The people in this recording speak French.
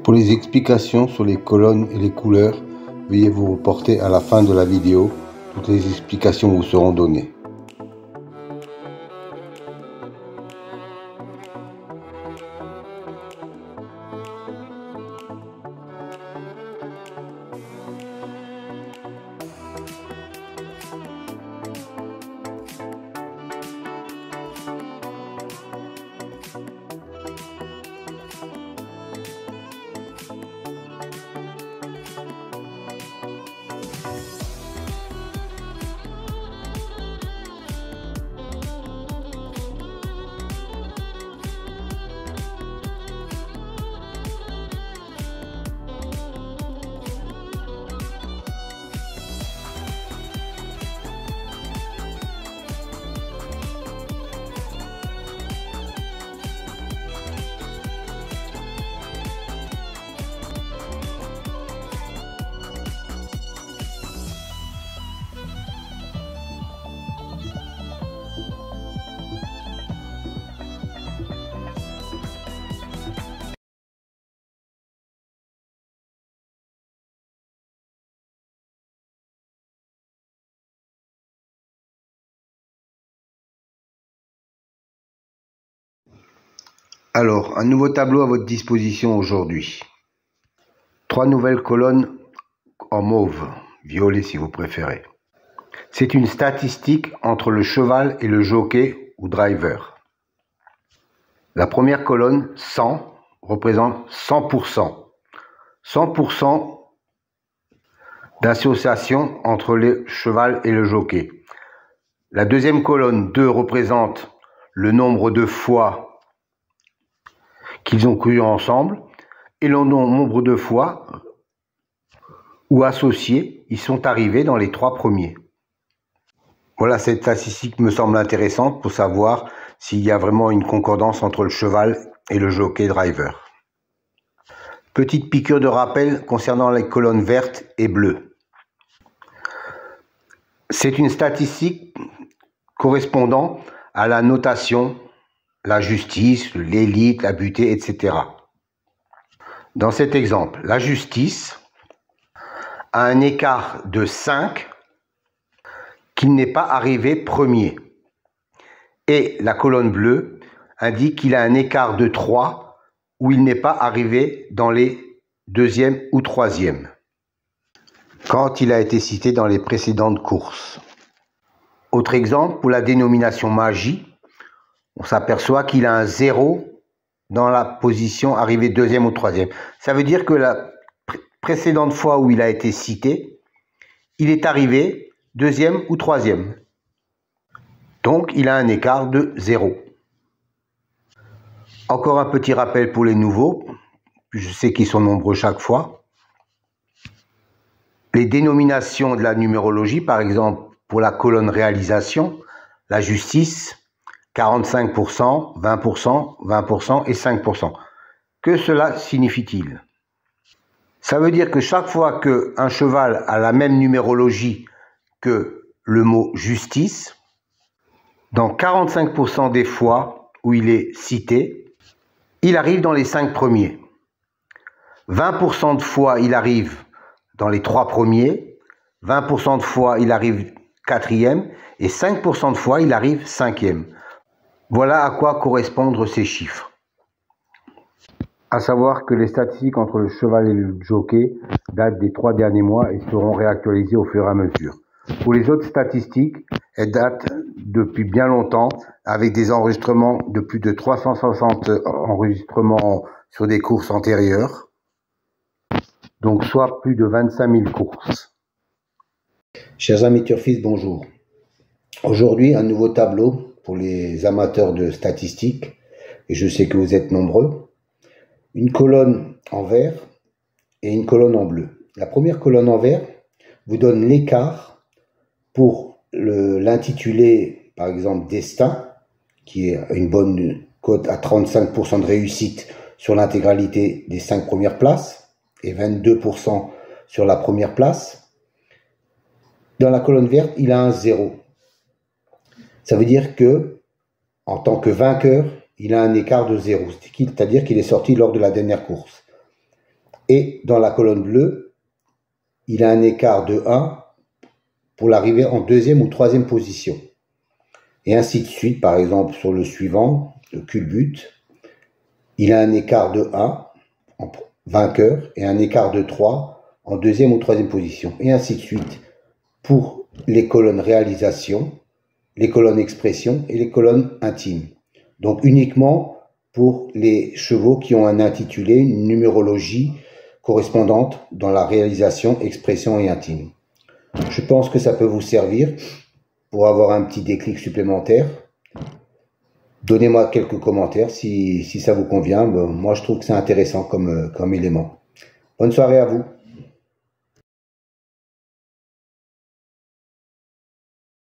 Pour les explications sur les colonnes et les couleurs, veuillez vous reporter à la fin de la vidéo. Toutes les explications vous seront données. Alors, un nouveau tableau à votre disposition aujourd'hui. 3 nouvelles colonnes en mauve, violet si vous préférez. C'est une statistique entre le cheval et le jockey ou driver. La première colonne, 100, représente 100%. 100% d'association entre le cheval et le jockey. La deuxième colonne, 2, représente le nombre de fois qu'ils ont couru ensemble et le nombre de fois où associés ils sont arrivés dans les 3 premiers. Voilà, cette statistique me semble intéressante pour savoir s'il y a vraiment une concordance entre le cheval et le jockey driver. Petite piqûre de rappel concernant les colonnes vertes et bleues. C'est une statistique correspondant à la notation, la justice, l'élite, la butée, etc. Dans cet exemple, la justice a un écart de 5 qu'il n'est pas arrivé premier. Et la colonne bleue indique qu'il a un écart de 3 où il n'est pas arrivé dans les 2e ou 3e, quand il a été cité dans les précédentes courses. Autre exemple, pour la dénomination magie, on s'aperçoit qu'il a un 0 dans la position arrivée 2e ou 3e. Ça veut dire que la précédente fois où il a été cité, il est arrivé 2e ou 3e. Donc, il a un écart de 0. Encore un petit rappel pour les nouveaux. Je sais qu'ils sont nombreux chaque fois. Les dénominations de la numérologie, par exemple, pour la colonne réalisation, la justice, 45%, 20%, 20% et 5%. Que cela signifie-t-il? Ça veut dire que chaque fois qu'un cheval a la même numérologie que le mot justice, dans 45% des fois où il est cité, il arrive dans les 5 premiers. 20% de fois, il arrive dans les 3 premiers, 20% de fois, il arrive 4e et 5% de fois, il arrive 5e. Voilà à quoi correspondent ces chiffres. À savoir que les statistiques entre le cheval et le jockey datent des 3 derniers mois et seront réactualisées au fur et à mesure. Pour les autres statistiques, elles datent depuis bien longtemps avec des enregistrements de plus de 360 enregistrements sur des courses antérieures. Donc soit plus de 25 000 courses. Chers amis turfistes, bonjour. Aujourd'hui, un nouveau tableau pour les amateurs de statistiques, et je sais que vous êtes nombreux. Une colonne en vert et une colonne en bleu. La première colonne en vert vous donne l'écart pour l'intitulé, par exemple, Destin, qui est une bonne cote à 35% de réussite sur l'intégralité des 5 premières places et 22% sur la première place. Dans la colonne verte, il a un 0. Ça veut dire que, en tant que vainqueur, il a un écart de 0, c'est-à-dire qu'il est sorti lors de la dernière course. Et dans la colonne bleue, il a un écart de 1 pour l'arrivée en deuxième ou troisième position. Et ainsi de suite, par exemple sur le suivant, le culbute, il a un écart de 1 en vainqueur et un écart de 3 en deuxième ou troisième position. Et ainsi de suite pour les colonnes réalisation, les colonnes expression et les colonnes intimes. Donc uniquement pour les chevaux qui ont un intitulé, une numérologie correspondante dans la réalisation, expression et intime. Je pense que ça peut vous servir pour avoir un petit déclic supplémentaire. Donnez-moi quelques commentaires si ça vous convient. Moi, je trouve que c'est intéressant comme élément. Bonne soirée à vous.